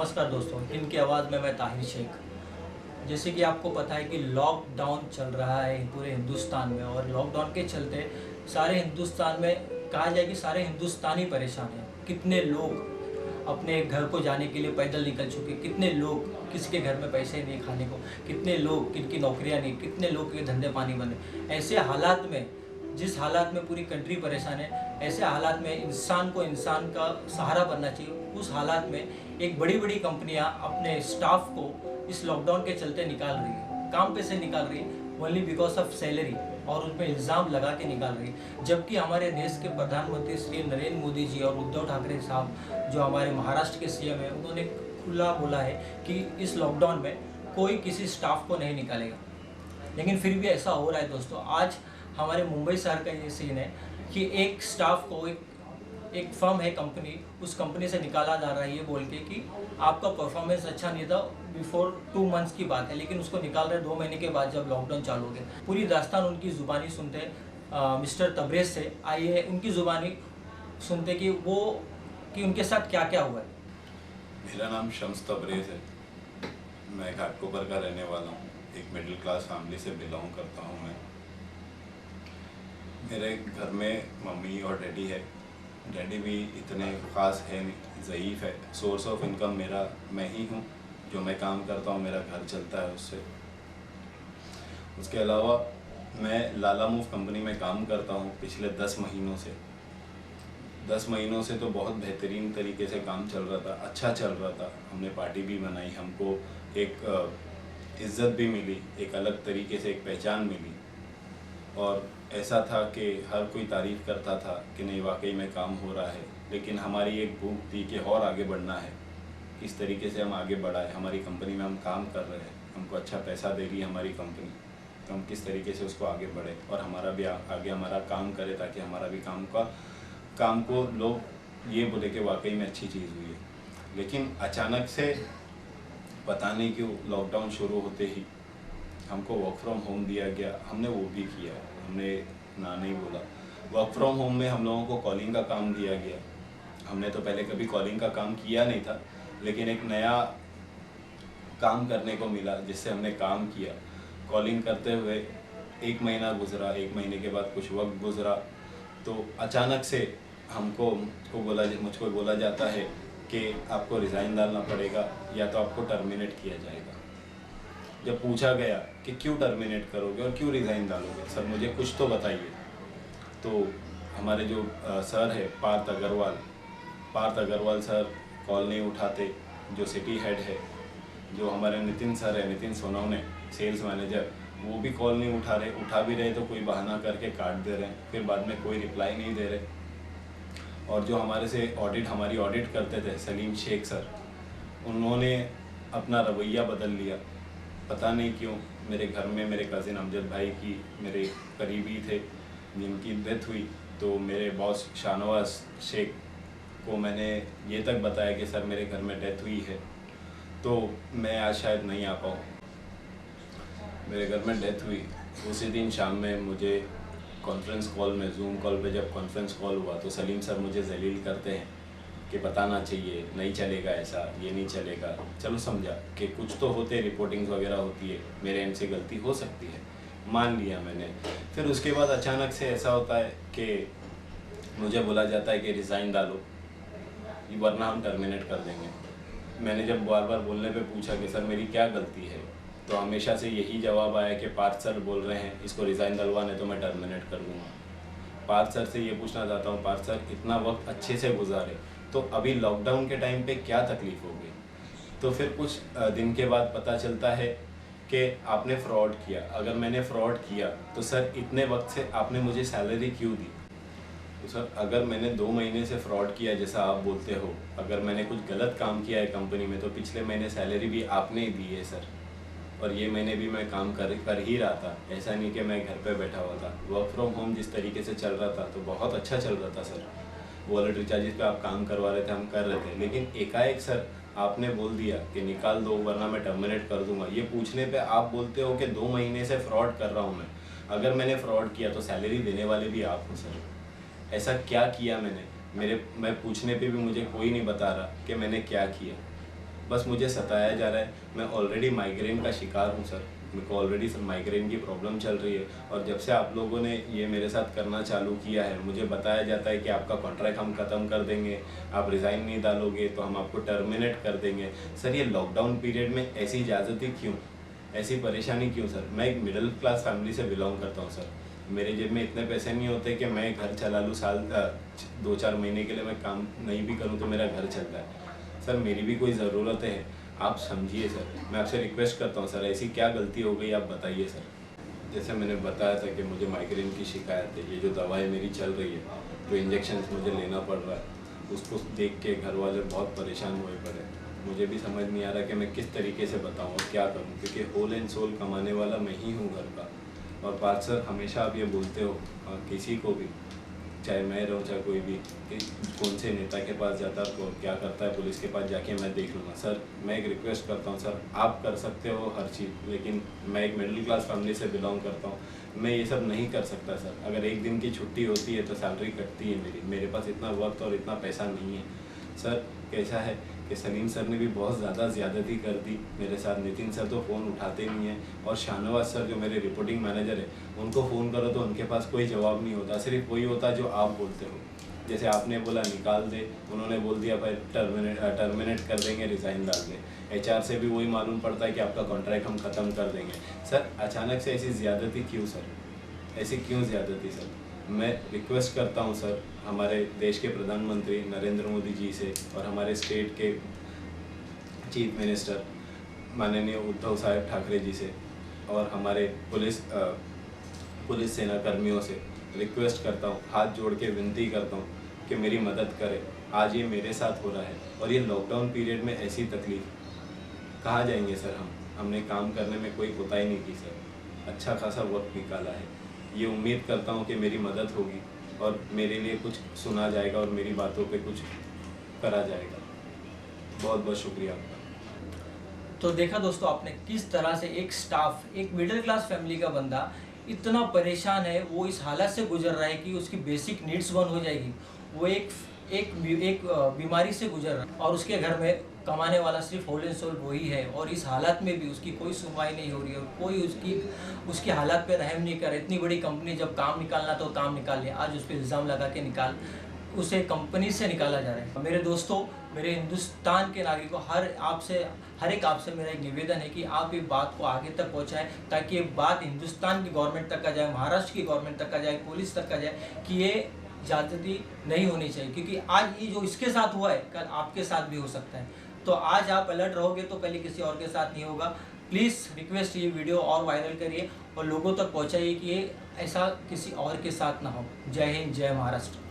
नमस्कार दोस्तों, इनकी आवाज़ में मैं ताहिर शेख। जैसे कि आपको पता है कि लॉकडाउन चल रहा है पूरे हिंदुस्तान में, और लॉकडाउन के चलते सारे हिंदुस्तान में कहा जाए कि सारे हिंदुस्तानी परेशान हैं। कितने लोग अपने घर को जाने के लिए पैदल निकल चुके, कितने लोग किसी के घर में पैसे नहीं खाने को, कितने लोग किनकी नौकरियां नहीं, कितने लोग के धंधे पानी बंद। ऐसे हालात में, जिस हालात में पूरी कंट्री परेशान है, ऐसे हालात में इंसान को इंसान का सहारा बनना चाहिए। उस हालात में एक बड़ी बड़ी कंपनियां अपने स्टाफ को इस लॉकडाउन के चलते निकाल रही है, काम पे से निकाल रही है ओनली बिकॉज ऑफ सैलरी, और उन पर इल्ज़ाम लगा के निकाल रही है। जबकि हमारे देश के प्रधानमंत्री श्री नरेंद्र मोदी जी और उद्धव ठाकरे साहब, जो हमारे महाराष्ट्र के सीएम हैं, उन्होंने खुला बोला है कि इस लॉकडाउन में कोई किसी स्टाफ को नहीं निकालेगा। लेकिन फिर भी ऐसा हो रहा है दोस्तों। आज हमारे मुंबई शहर का ये सीन है कि एक स्टाफ को एक फर्म है कंपनी, उस कंपनी से निकाला जा रहा है ये बोल के कि आपका परफॉर्मेंस अच्छा नहीं था, बिफोर 2 मंथ्स की बात है, लेकिन उसको निकाल रहे 2 महीने के बाद जब लॉकडाउन चालू हो गया। पूरी दास्तान उनकी ज़ुबानी सुनते मिस्टर तबरेज़ से आइए उनकी ज़ुबानी सुनते कि उनके साथ क्या क्या हुआ है। मेरा नाम शम्स तबरेज़ है। मैं घाटकोपर का रहने वाला हूँ। एक मिडिल क्लास फैमिली से बिलोंग करता हूँ मैं। मेरे घर में मम्मी और डैडी है। डैडी भी इतने ख़ास है नहीं, ज़ईफ़ है। सोर्स ऑफ इनकम मेरा मैं ही हूँ, जो मैं काम करता हूँ मेरा घर चलता है उससे। उसके अलावा मैं लाला मूव कंपनी में काम करता हूँ पिछले 10 महीनों से। 10 महीनों से तो बहुत बेहतरीन तरीके से काम चल रहा था, अच्छा चल रहा था। हमने पार्टी भी बनाई, हमको एक इज़्ज़त भी मिली, एक अलग तरीके से एक पहचान मिली, और ऐसा था कि हर कोई तारीफ़ करता था कि नहीं वाकई में काम हो रहा है। लेकिन हमारी एक भूख थी कि और आगे बढ़ना है, किस तरीके से हम आगे बढ़ाएं। हमारी कंपनी में हम काम कर रहे हैं, हमको अच्छा पैसा दे रही है हमारी कंपनी, तो हम किस तरीके से उसको आगे बढ़े और हमारा भी आगे हमारा काम करे, ताकि हमारा भी काम को लोग ये बोले कि वाकई में अच्छी चीज़ हुई है। लेकिन अचानक से पता नहीं क्यों लॉकडाउन शुरू होते ही हमको वर्क फ्रॉम होम दिया गया। हमने वो भी किया, हमने ना नहीं बोला। वर्क फ्रॉम होम में हम लोगों को कॉलिंग का काम दिया गया। हमने तो पहले कभी कॉलिंग का काम किया नहीं था, लेकिन एक नया काम करने को मिला जिससे हमने काम किया। कॉलिंग करते हुए 1 महीना गुजरा, 1 महीने के बाद कुछ वक्त गुजरा, तो अचानक से मुझको बोला जाता है कि आपको रिज़ाइन डालना पड़ेगा या तो आपको टर्मिनेट किया जाएगा। जब पूछा गया कि क्यों टर्मिनेट करोगे और क्यों रिज़ाइन डालोगे, सर मुझे कुछ तो बताइए। तो हमारे जो सर है पार्थ अग्रवाल सर कॉल नहीं उठाते। जो सिटी हेड है, जो हमारे नितिन सर है, नितिन सोनवने सेल्स मैनेजर, वो भी कॉल नहीं उठा रहे। उठा भी रहे तो कोई बहाना करके काट दे रहे हैं, फिर बाद में कोई रिप्लाई नहीं दे रहे। और जो हमारी ऑडिट करते थे सलीम शेख सर, उन्होंने अपना रवैया बदल लिया। पता नहीं क्यों। मेरे घर में मेरे कज़िन अमजद भाई की मेरे करीबी थे जिनकी डेथ हुई, तो मेरे बॉस शाहनवाज शेख को मैंने ये तक बताया कि सर मेरे घर में डेथ हुई है, तो मैं आज शायद नहीं आ पाऊँ। मेरे घर में डेथ हुई उसी दिन शाम में मुझे कॉन्फ्रेंस कॉल में, जूम कॉल पे जब कॉन्फ्रेंस कॉल हुआ, तो सलीम सर मुझे जलील करते हैं कि बताना चाहिए, नहीं चलेगा ऐसा, ये नहीं चलेगा। चलो समझा कि कुछ तो होते, रिपोर्टिंग्स वगैरह होती है, मेरे एंड से गलती हो सकती है, मान लिया मैंने। फिर उसके बाद अचानक से ऐसा होता है कि मुझे बोला जाता है कि रिज़ाइन डालो वरना हम टर्मिनेट कर देंगे। मैंने जब बार बार बोलने पे पूछा कि सर मेरी क्या गलती है, तो हमेशा से यही जवाब आया कि पार्थ सर बोल रहे हैं इसको रिज़ाइन डलवाने, तो मैं टर्मिनेट कर दूँगा। पार्थ सर से ये पूछना चाहता हूँ, पार्थ सर इतना वक्त अच्छे से गुजारे, तो अभी लॉकडाउन के टाइम पे क्या तकलीफ़ हो गई? तो फिर कुछ दिन के बाद पता चलता है कि आपने फ़्रॉड किया। अगर मैंने फ़्रॉड किया तो सर इतने वक्त से आपने मुझे सैलरी क्यों दी? तो सर अगर मैंने 2 महीने से फ़्रॉड किया जैसा आप बोलते हो, अगर मैंने कुछ गलत काम किया है कंपनी में, तो पिछले महीने सैलरी भी आपने ही दी है सर, और ये महीने भी मैं काम कर ही रहा था। ऐसा नहीं कि मैं घर पे बैठा हुआ था। वर्क फ्रॉम होम जिस तरीके से चल रहा था तो बहुत अच्छा चल रहा था सर। वॉलंटरी चार्जेस पे आप काम करवा रहे थे, हम कर रहे थे, लेकिन एकाएक सर आपने बोल दिया कि निकाल दो वरना मैं टर्मिनेट कर दूंगा। ये पूछने पे आप बोलते हो कि 2 महीने से फ्रॉड कर रहा हूँ मैं। अगर मैंने फ्रॉड किया तो सैलरी देने वाले भी आप हो सर। ऐसा क्या किया मैंने? मैं पूछने पे भी मुझे कोई नहीं बता रहा कि मैंने क्या किया। बस मुझे सताया जा रहा है। मैं ऑलरेडी माइग्रेन का शिकार हूँ सर, मेरे को ऑलरेडी सर माइग्रेन की प्रॉब्लम चल रही है। और जब से आप लोगों ने ये मेरे साथ करना चालू किया है, मुझे बताया जाता है कि आपका कॉन्ट्रैक्ट हम ख़त्म कर देंगे, आप रिज़ाइन नहीं डालोगे तो हम आपको टर्मिनेट कर देंगे। सर ये लॉकडाउन पीरियड में ऐसी इजाज़तें क्यों, ऐसी परेशानी क्यों सर? मैं एक मिडिल क्लास फैमिली से बिलोंग करता हूँ सर। मेरे जेब में इतने पैसे नहीं होते कि मैं घर चला लूँ, साल 2-4 महीने के लिए मैं काम नहीं भी करूँ तो मेरा घर चलता है। सर मेरी भी कोई ज़रूरतें हैं, आप समझिए सर। मैं आपसे रिक्वेस्ट करता हूँ सर, ऐसी क्या गलती हो गई आप बताइए सर। जैसे मैंने बताया था कि मुझे माइग्रेन की शिकायत है, ये जो दवाई मेरी चल रही है, जो इंजेक्शन मुझे लेना पड़ रहा है, उसको देख के घर वाले बहुत परेशान हुए पड़े। मुझे भी समझ नहीं आ रहा कि मैं किस तरीके से बताऊँ और क्या करूँ, क्योंकि होल एंड सोल कमाने वाला मैं ही हूँ घर का। और पार्थ सर हमेशा आप ये बोलते हो किसी को भी, चाहे मैं रहूँ चाहे कोई भी, कि कौन से नेता के पास जाता है और क्या करता है, पुलिस के पास जाके मैं देख लूँगा। सर मैं एक रिक्वेस्ट करता हूँ सर, आप कर सकते हो हर चीज़, लेकिन मैं एक मिडिल क्लास फैमिली से बिलोंग करता हूँ, मैं ये सब नहीं कर सकता सर। अगर एक दिन की छुट्टी होती है तो सैलरी कटती है मेरे पास इतना वक्त और इतना पैसा नहीं है सर। कैसा है कि सलीम सर ने भी बहुत ज़्यादा ज़्यादती कर दी मेरे साथ। नितिन सर तो फ़ोन उठाते नहीं हैं, और शाहनवाज सर जो मेरे रिपोर्टिंग मैनेजर है, उनको फ़ोन करो तो उनके पास कोई जवाब नहीं होता, सिर्फ वही होता जो आप बोलते हो। जैसे आपने बोला निकाल दे, उन्होंने बोल दिया भाई टर्मिनेट कर देंगे, रिज़ाइन डाल दे। HR से भी वही मालूम पड़ता है कि आपका कॉन्ट्रैक्ट हम ख़त्म कर देंगे। सर अचानक से ऐसी ज़्यादती क्यों सर, ऐसी क्यों ज़्यादती सर? मैं रिक्वेस्ट करता हूं सर हमारे देश के प्रधानमंत्री नरेंद्र मोदी जी से, और हमारे स्टेट के चीफ मिनिस्टर माननीय उद्धव साहब ठाकरे जी से, और हमारे पुलिस सेना कर्मियों से रिक्वेस्ट करता हूं, हाथ जोड़ के विनती करता हूं कि मेरी मदद करें। आज ये मेरे साथ हो रहा है, और ये लॉकडाउन पीरियड में ऐसी तकलीफ, कहाँ जाएंगे सर हम? हमने काम करने में कोई कोताही नहीं की सर, अच्छा खासा वक्त निकाला है। ये उम्मीद करता हूँ कि मेरी मदद होगी और मेरे लिए कुछ सुना जाएगा और मेरी बातों पे कुछ करा जाएगा। बहुत बहुत शुक्रिया आपका। तो देखा दोस्तों आपने किस तरह से एक स्टाफ, एक मिडिल क्लास फैमिली का बंदा इतना परेशान है, वो इस हालत से गुजर रहा है कि उसकी बेसिक नीड्स बंद हो जाएगी। वो एक बीमारी से गुजर रहा है और उसके घर में कमाने वाला सिर्फ होल एंड सोल वही है, और इस हालत में भी उसकी कोई सुनवाई नहीं हो रही है और कोई उसकी हालत पे रहम नहीं कर रहा। इतनी बड़ी कंपनी जब काम निकालना तो काम निकाल लिया, आज उस पर इल्ज़ाम लगा के उसे कंपनी से निकाला जा रहा है। मेरे दोस्तों, मेरे हिंदुस्तान के नागरिकों, हर एक आपसे मेरा एक निवेदन है कि आप ये बात को आगे तक पहुंचाएं, ताकि ये बात हिंदुस्तान की गवर्नमेंट तक आ जाए, महाराष्ट्र की गवर्नमेंट तक आ जाए, पुलिस तक आ जाए कि ये ज़्यादती नहीं होनी चाहिए। क्योंकि आज ये जो इसके साथ हुआ है, कल आपके साथ भी हो सकता है। तो आज आप अलर्ट रहोगे तो कल किसी और के साथ नहीं होगा। प्लीज़ रिक्वेस्ट, ये वीडियो और वायरल करिए और लोगों तक पहुँचाइए कि ये ऐसा किसी और के साथ ना हो। जय हिंद, जय महाराष्ट्र।